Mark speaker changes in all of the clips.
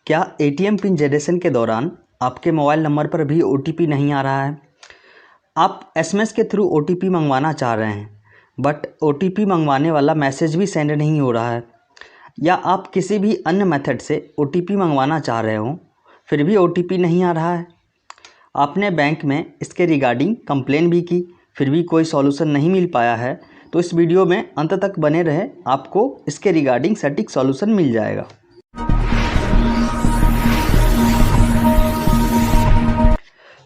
Speaker 1: क्या ATM PIN generation के दौरान आपके मोबाइल नंबर पर भी ओटीपी नहीं आ रहा है? आप एसएमएस के थ्रू ओटीपी मंगवाना चाह रहे हैं बट ओटीपी मंगवाने वाला मैसेज भी सेंड नहीं हो रहा है, या आप किसी भी अन्य मेथड से ओटीपी मंगवाना चाह रहे हो फिर भी ओटीपी नहीं आ रहा है। आपने बैंक में इसके रिगार्डिंग कंप्लेन भी की फिर भी कोई सॉल्यूशन नहीं मिल पाया है, तो इस वीडियो में अंत तक बने रहे, आपको इसके रिगार्डिंग सटीक सॉल्यूशन मिल जाएगा।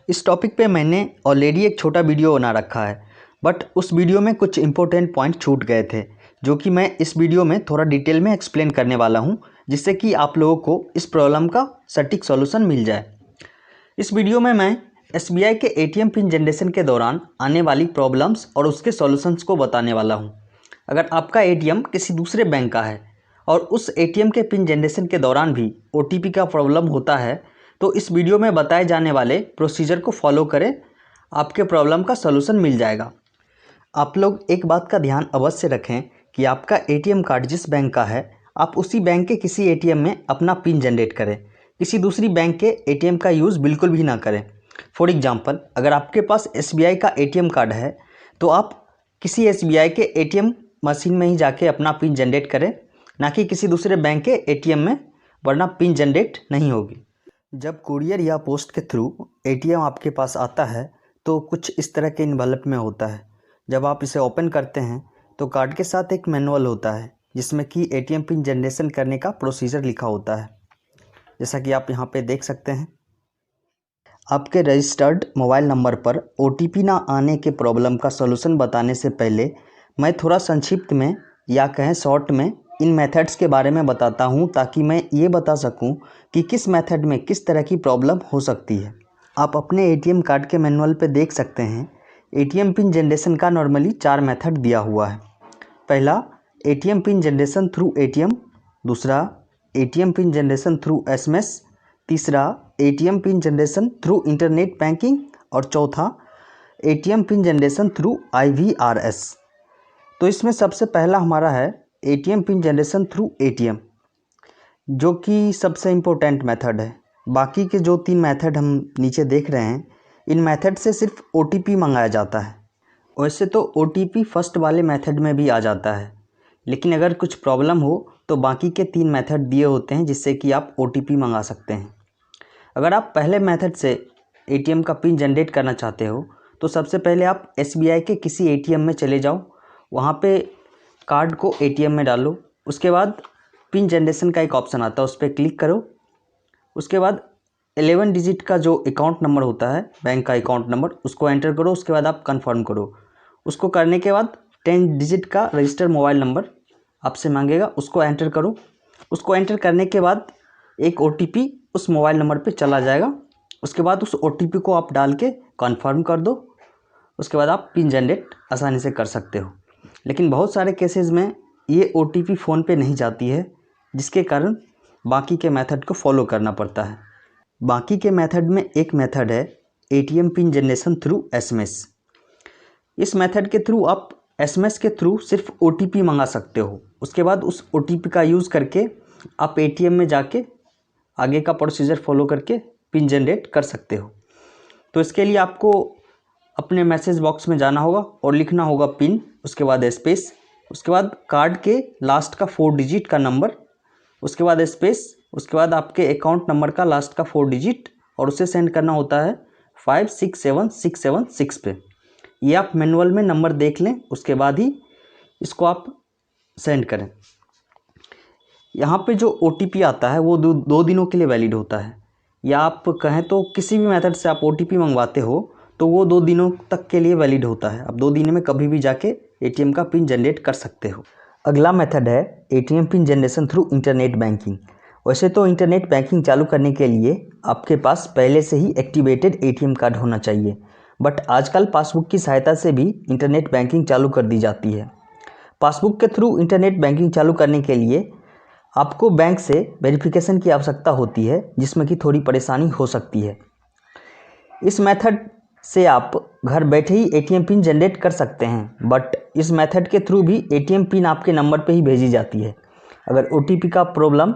Speaker 1: इस टॉपिक पे मैंने ऑलरेडी एक छोटा वीडियो बना रखा है, बट उस वीडियो में कुछ इंपॉर्टेंट पॉइंट छूट गए थे जो कि मैं इस वीडियो में थोड़ा डिटेल में एक्सप्लेन करने वाला हूं, जिससे कि आप लोगों को इस प्रॉब्लम का सटीक सॉल्यूशन मिल जाए। इस वीडियो में मैं एसबीआई के एटीएम पिन जनरेशन के दौरान आने वाली प्रॉब्लम्स और उसके सॉल्यूशंस को बताने वाला हूं। अगर आपका एटीएम किसी दूसरे बैंक का है और उस एटीएम के पिन जनरेशन के दौरान भी ओटीपी का प्रॉब्लम होता है, तो इस वीडियो में बताए जाने वाले प्रोसीजर को फॉलो करें, आपके प्रॉब्लम का सॉल्यूशन मिल जाएगा। आप लोग एक बात का ध्यान अवश्य रखें कि आपका एटीएम कार्ड जिस बैंक का है, आप उसी बैंक के किसी एटीएम में अपना पिन जनरेट करें, किसी दूसरी बैंक के एटीएम का यूज़ बिल्कुल भी ना करें। फॉर एग्जांपल, अगर आपके पास एसबीआई का एटीएम कार्ड है तो आप किसी एसबीआई के एटीएम मशीन में ही जाके अपना पिन जनरेट करें, ना कि किसी दूसरे बैंक के एटीएम में, वरना पिन जनरेट नहीं होगी। जब कुरियर या पोस्ट के थ्रू एटीएम आपके पास आता है तो कुछ इस तरह के इन्वेलप में होता है। जब आप इसे ओपन करते हैं तो कार्ड के साथ एक मैनुअल होता है जिसमें कि एटीएम पिन जनरेशन करने का प्रोसीजर लिखा होता है, जैसा कि आप यहाँ पे देख सकते हैं। आपके रजिस्टर्ड मोबाइल नंबर पर ओटीपी ना आने के प्रॉब्लम का सॉल्यूशन बताने से पहले मैं थोड़ा संक्षिप्त में या कहें शॉर्ट में इन मेथड्स के बारे में बताता हूं, ताकि मैं ये बता सकूं कि किस मेथड में किस तरह की प्रॉब्लम हो सकती है। आप अपने एटीएम कार्ड के मैनुअल पे देख सकते हैं, एटीएम पिन जनरेशन का नॉर्मली 4 मेथड दिया हुआ है। पहला, ATM PIN generation through ATM. दूसरा, ATM PIN generation through SMS. तीसरा, ATM PIN generation through internet banking. और चौथा, ATM PIN generation through IVRS। तो इसमें सबसे पहला हमारा है ATM PIN generation through ATM, जो कि सबसे इम्पोर्टेंट मेथड है। बाकी के जो 3 मेथड हम नीचे देख रहे हैं, इन मेथड से सिर्फ ओटीपी मंगाया जाता है। वैसे तो ओटीपी फर्स्ट वाले मेथड में भी आ जाता है, लेकिन अगर कुछ प्रॉब्लम हो तो बाकी के 3 मेथड दिए होते हैं जिससे कि आप ओटीपी मंगा सकते हैं। अगर आप पहले मेथड से एटीएम का पिन जनरेट करना चाहते हो तो सबसे पहले आप एसबीआई के किसी एटीएम में चले जाओ, वहाँ पे कार्ड को एटीएम में डालो। उसके बाद पिन जनरेशन का एक ऑप्शन आता है, उस पर क्लिक करो। उसके बाद 11 डिजिट का जो अकाउंट नंबर होता है, बैंक का अकाउंट नंबर, उसको एंटर करो। उसके बाद आप कंफर्म करो। उसको करने के बाद 10 डिजिट का रजिस्टर्ड मोबाइल नंबर आपसे मांगेगा, उसको एंटर करो। उसको एंटर करने के बाद एक ओटीपी उस मोबाइल नंबर पे चला जाएगा। उसके बाद उस ओटीपी को आप डाल के कंफर्म कर दो। उसके बाद आप पिन जनरेट आसानी से कर सकते हो। लेकिन बहुत सारे केसेस में ये ओटीपी फ़ोन पे नहीं जाती है, जिसके कारण बाकी के मेथड को फॉलो करना पड़ता है। बाकी के मेथड में एक मेथड है ATM PIN generation through SMS. इस मेथड के थ्रू आप एसएमएस के थ्रू सिर्फ ओटीपी मंगा सकते हो। उसके बाद उस ओटीपी का यूज़ करके आप एटीएम में जाके आगे का प्रोसीजर फॉलो करके पिन जनरेट कर सकते हो। तो इसके लिए आपको अपने मैसेज बॉक्स में जाना होगा और लिखना होगा पिन, उसके बाद स्पेस, उसके बाद कार्ड के लास्ट का 4 डिजिट का नंबर, उसके बाद स्पेस, उसके बाद आपके अकाउंट नंबर का लास्ट का 4 डिजिट, और उसे सेंड करना होता है 567676 पे। ये आप मैनुअल में नंबर देख लें, उसके बाद ही इसको आप सेंड करें। यहाँ पे जो ओटीपी आता है वो 2 दिनों के लिए वैलिड होता है, या आप कहें तो किसी भी मेथड से आप ओटीपी मंगवाते हो तो वो 2 दिनों तक के लिए वैलिड होता है। अब 2 दिन में कभी भी जाके एटीएम का पिन जनरेट कर सकते हो। अगला मेथड है ATM PIN generation through internet banking. वैसे तो इंटरनेट बैंकिंग चालू करने के लिए आपके पास पहले से ही एक्टिवेटेड एटीएम कार्ड होना चाहिए, बट आजकल पासबुक की सहायता से भी इंटरनेट बैंकिंग चालू कर दी जाती है। पासबुक के थ्रू इंटरनेट बैंकिंग चालू करने के लिए आपको बैंक से वेरिफिकेशन की आवश्यकता होती है, जिसमें कि थोड़ी परेशानी हो सकती है। इस मेथड से आप घर बैठे ही एटीएम पिन जनरेट कर सकते हैं, बट इस मेथड के थ्रू भी एटीएम पिन आपके नंबर पे ही भेजी जाती है। अगर ओटीपी का प्रॉब्लम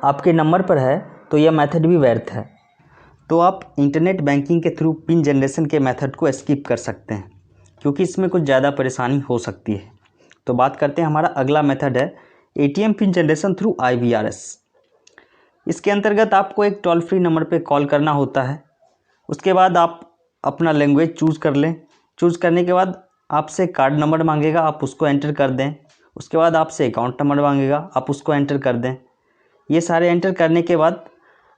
Speaker 1: आपके नंबर पर है तो यह मेथड भी व्यर्थ है। तो आप इंटरनेट बैंकिंग के थ्रू पिन जनरेशन के मेथड को स्किप कर सकते हैं, क्योंकि इसमें कुछ ज़्यादा परेशानी हो सकती है। तो बात करते हैं, हमारा अगला मेथड है ATM pin generation through IVRS। इसके अंतर्गत आपको एक टोल फ्री नंबर पे कॉल करना होता है। उसके बाद आप अपना लैंग्वेज चूज़ कर लें। चूज़ करने के बाद आपसे कार्ड नंबर मांगेगा, आप उसको एंटर कर दें। उसके बाद आपसे अकाउंट नंबर मांगेगा, आप उसको एंटर कर दें। ये सारे एंटर करने के बाद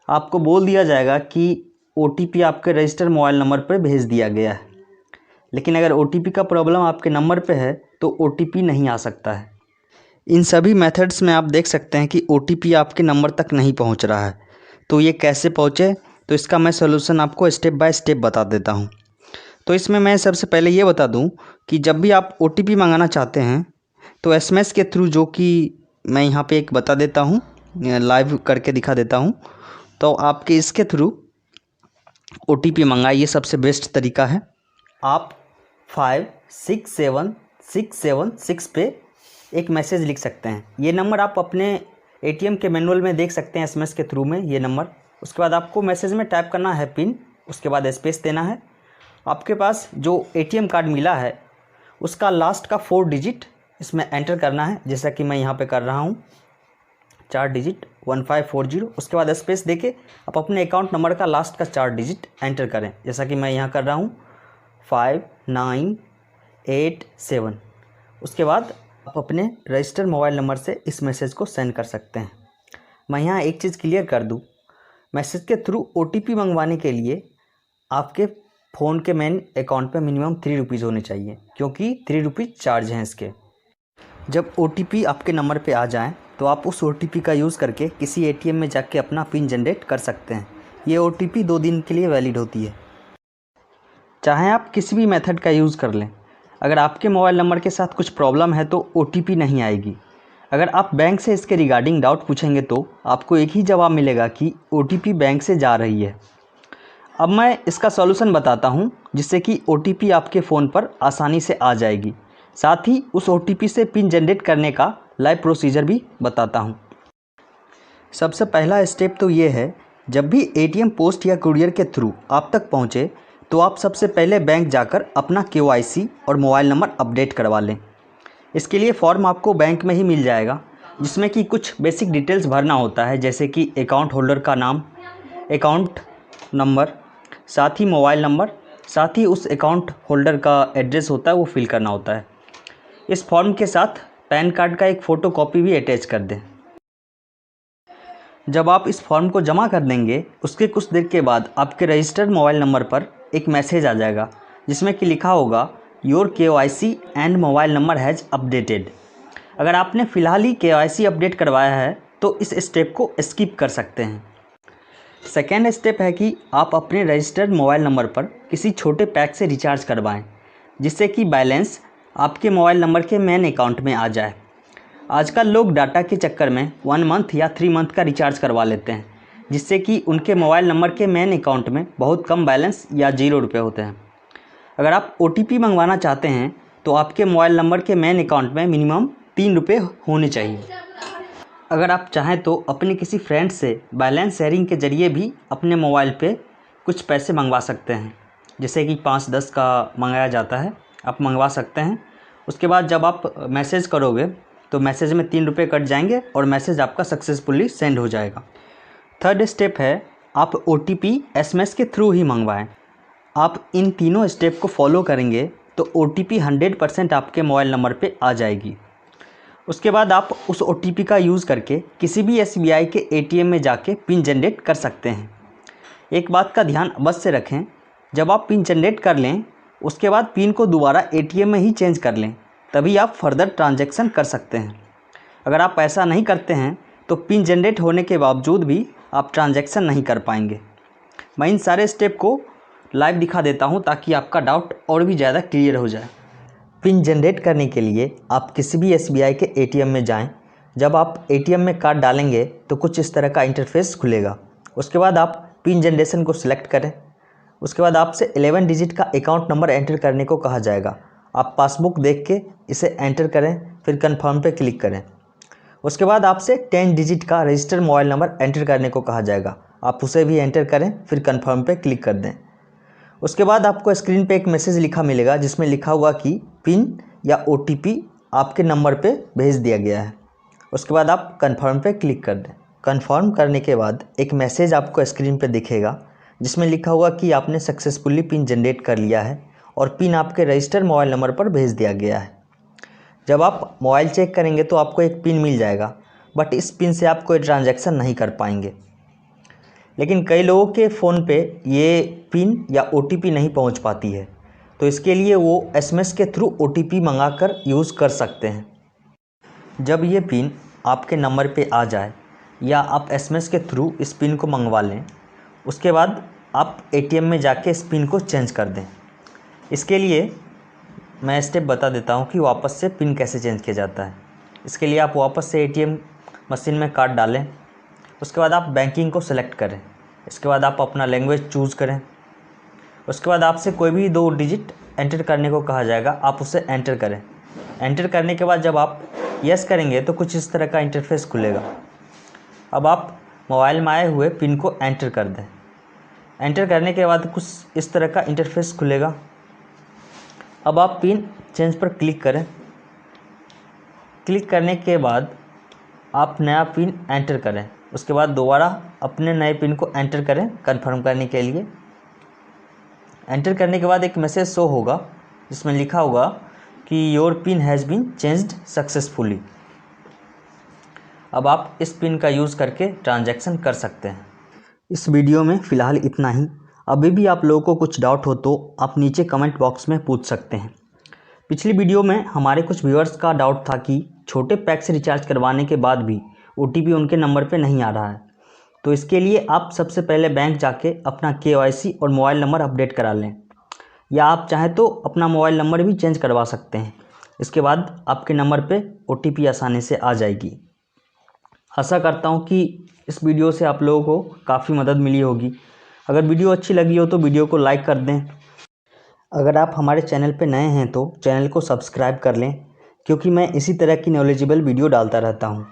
Speaker 1: आपको बोल दिया जाएगा कि OTP आपके रजिस्टर मोबाइल नंबर पर भेज दिया गया है। लेकिन अगर OTP का प्रॉब्लम आपके नंबर पे है तो OTP नहीं आ सकता है। इन सभी मेथड्स में आप देख सकते हैं कि OTP आपके नंबर तक नहीं पहुंच रहा है। तो ये कैसे पहुंचे, तो इसका मैं सॉल्यूशन आपको स्टेप बाय स्टेप बता देता हूं। तो इसमें मैं सबसे पहले ये बता दूं कि जब भी आप OTP मंगाना चाहते हैं तो SMS के थ्रू, जो कि मैं यहाँ पे एक बता देता हूँ, लाइव करके दिखा देता हूँ। तो आपके इसके थ्रू OTP मंगाइए, सबसे बेस्ट तरीका है। आप 567676 पे एक मैसेज लिख सकते हैं। ये नंबर आप अपने ATM के मैनुअल में देख सकते हैं, SMS के थ्रू में ये नंबर। उसके बाद आपको मैसेज में टाइप करना है पिन, उसके बाद स्पेस देना है। आपके पास जो ATM कार्ड मिला है उसका लास्ट का 4 डिजिट इसमें एंटर करना है, जैसा कि मैं यहाँ पे कर रहा हूँ, 4 डिजिट 1540। उसके बाद स्पेस देके आप अपने अकाउंट नंबर का लास्ट का 4 डिजिट एंटर करें, जैसा कि मैं यहाँ कर रहा हूँ 5987। उसके बाद आप अपने रजिस्टर मोबाइल नंबर से इस मैसेज को सेंड कर सकते हैं। मैं यहाँ एक चीज़ क्लियर कर दूँ, मैसेज के थ्रू OTP मंगवाने के लिए आपके फ़ोन के मेन अकाउंट पे मिनिमम 3 रुपीज़ होने चाहिए, क्योंकि 3 रुपीज़ चार्ज हैं इसके। जब OTP आपके नंबर पे आ जाए तो आप उस OTP का यूज़ करके किसी ATM में जाके अपना पिन जनरेट कर सकते हैं। ये OTP 2 दिन के लिए वैलिड होती है। चाहे आप किसी भी मेथड का यूज़ कर लें, अगर आपके मोबाइल नंबर के साथ कुछ प्रॉब्लम है तो OTP नहीं आएगी। अगर आप बैंक से इसके रिगार्डिंग डाउट पूछेंगे तो आपको एक ही जवाब मिलेगा कि OTP बैंक से जा रही है। अब मैं इसका सॉल्यूशन बताता हूं, जिससे कि OTP आपके फ़ोन पर आसानी से आ जाएगी। साथ ही उस OTP से पिन जनरेट करने का लाइव प्रोसीजर भी बताता हूं। सबसे पहला स्टेप तो ये है, जब भी ATM पोस्ट या कुरियर के थ्रू आप तक पहुँचे तो आप सबसे पहले बैंक जाकर अपना KYC और मोबाइल नंबर अपडेट करवा लें। इसके लिए फॉर्म आपको बैंक में ही मिल जाएगा, जिसमें कि कुछ बेसिक डिटेल्स भरना होता है, जैसे कि अकाउंट होल्डर का नाम, अकाउंट नंबर, साथ ही मोबाइल नंबर, साथ ही उस अकाउंट होल्डर का एड्रेस होता है वो फिल करना होता है। इस फॉर्म के साथ पैन कार्ड का एक फ़ोटोकॉपी भी अटैच कर दें। जब आप इस फॉर्म को जमा कर देंगे, उसके कुछ देर के बाद आपके रजिस्टर्ड मोबाइल नंबर पर एक मैसेज आ जाएगा, जिसमें कि लिखा होगा your KYC and mobile number has updated. अगर आपने फ़िलहाल ही KYC अपडेट करवाया है तो इस स्टेप को स्किप कर सकते हैं। सेकेंड स्टेप है कि आप अपने रजिस्टर्ड मोबाइल नंबर पर किसी छोटे पैक से रिचार्ज करवाएं, जिससे कि बैलेंस आपके मोबाइल नंबर के मेन अकाउंट में आ जाए। आजकल लोग डाटा के चक्कर में 1 मंथ या 3 मंथ का रिचार्ज करवा लेते हैं, जिससे कि उनके मोबाइल नंबर के मेन अकाउंट में बहुत कम बैलेंस या 0 रुपये होते हैं। अगर आप OTP मंगवाना चाहते हैं तो आपके मोबाइल नंबर के मेन अकाउंट में मिनिमम 3 रुपये होने चाहिए। अगर आप चाहें तो अपने किसी फ्रेंड से बैलेंस शेयरिंग के ज़रिए भी अपने मोबाइल पे कुछ पैसे मंगवा सकते हैं, जैसे कि 5-10 का मंगाया जाता है, आप मंगवा सकते हैं। उसके बाद जब आप मैसेज करोगे तो मैसेज में 3 रुपये कट जाएंगे और मैसेज आपका सक्सेसफुली सेंड हो जाएगा। थर्ड स्टेप है, आप OTP SMS के थ्रू ही मंगवाएं। आप इन तीनों स्टेप को फॉलो करेंगे तो OTP 100% आपके मोबाइल नंबर पे आ जाएगी। उसके बाद आप उस OTP का यूज़ करके किसी भी SBI के ATM में जाके पिन जनरेट कर सकते हैं। एक बात का ध्यान अवश्य रखें, जब आप पिन जनरेट कर लें उसके बाद पिन को दोबारा ATM में ही चेंज कर लें, तभी आप फर्दर ट्रांजैक्शन कर सकते हैं। अगर आप ऐसा नहीं करते हैं तो पिन जनरेट होने के बावजूद भी आप ट्रांजैक्शन नहीं कर पाएंगे। मैं इन सारे स्टेप को लाइव दिखा देता हूं ताकि आपका डाउट और भी ज़्यादा क्लियर हो जाए। पिन जनरेट करने के लिए आप किसी भी SBI के ATM में जाएं। जब आप ATM में कार्ड डालेंगे तो कुछ इस तरह का इंटरफेस खुलेगा। उसके बाद आप पिन जनरेशन को सिलेक्ट करें। उसके बाद आपसे 11 डिजिट का अकाउंट नंबर एंटर करने को कहा जाएगा। आप पासबुक देख के इसे एंटर करें, फिर कन्फर्म पे क्लिक करें। उसके बाद आपसे 10 डिजिट का रजिस्टर मोबाइल नंबर एंटर करने को कहा जाएगा। आप उसे भी एंटर करें, फिर कन्फर्म पे क्लिक कर दें। उसके बाद आपको स्क्रीन पे एक मैसेज लिखा मिलेगा जिसमें लिखा होगा कि पिन या OTP आपके नंबर पे भेज दिया गया है। उसके बाद आप कन्फर्म पे क्लिक कर दें। कन्फर्म करने के बाद एक मैसेज आपको स्क्रीन पे दिखेगा जिसमें लिखा होगा कि आपने सक्सेसफुली पिन जनरेट कर लिया है और पिन आपके रजिस्टर मोबाइल नंबर पर भेज दिया गया है। जब आप मोबाइल चेक करेंगे तो आपको एक पिन मिल जाएगा, बट इस पिन से आप कोई ट्रांजैक्शन नहीं कर पाएंगे। लेकिन कई लोगों के फ़ोन पे ये पिन या OTP नहीं पहुंच पाती है, तो इसके लिए वो SMS के थ्रू OTP मंगाकर यूज़ कर सकते हैं। जब ये पिन आपके नंबर पे आ जाए या आप SMS के थ्रू इस पिन को मंगवा लें, उसके बाद आप ATM में जाके इस पिन को चेंज कर दें। इसके लिए मैं स्टेप बता देता हूँ कि वापस से पिन कैसे चेंज किया जाता है। इसके लिए आप वापस से ATM मशीन में कार्ड डालें। उसके बाद आप बैंकिंग को सेलेक्ट करें। इसके बाद आप अपना लैंग्वेज चूज़ करें। उसके बाद आपसे कोई भी 2 डिजिट एंटर करने को कहा जाएगा, आप उसे एंटर करें। एंटर करने के बाद जब आप यस करेंगे तो कुछ इस तरह का इंटरफेस खुलेगा। अब आप मोबाइल में आए हुए पिन को एंटर कर दें। एंटर करने के बाद कुछ इस तरह का इंटरफेस खुलेगा। अब आप पिन चेंज पर क्लिक करें। क्लिक करने के बाद आप नया पिन एंटर करें। उसके बाद दोबारा अपने नए पिन को एंटर करें कंफर्म करने के लिए। एंटर करने के बाद एक मैसेज शो होगा जिसमें लिखा होगा कि your PIN has been changed successfully. अब आप इस पिन का यूज़ करके ट्रांजैक्शन कर सकते हैं। इस वीडियो में फ़िलहाल इतना ही। अभी भी आप लोगों को कुछ डाउट हो तो आप नीचे कमेंट बॉक्स में पूछ सकते हैं। पिछली वीडियो में हमारे कुछ व्यूअर्स का डाउट था कि छोटे पैक से रिचार्ज करवाने के बाद भी OTP उनके नंबर पे नहीं आ रहा है। तो इसके लिए आप सबसे पहले बैंक जाके अपना KYC और मोबाइल नंबर अपडेट करा लें, या आप चाहें तो अपना मोबाइल नंबर भी चेंज करवा सकते हैं। इसके बाद आपके नंबर पे OTP आसानी से आ जाएगी। आशा करता हूँ कि इस वीडियो से आप लोगों को काफ़ी मदद मिली होगी। अगर वीडियो अच्छी लगी हो तो वीडियो को लाइक कर दें। अगर आप हमारे चैनल पे नए हैं तो चैनल को सब्सक्राइब कर लें, क्योंकि मैं इसी तरह की नॉलेजेबल वीडियो डालता रहता हूँ।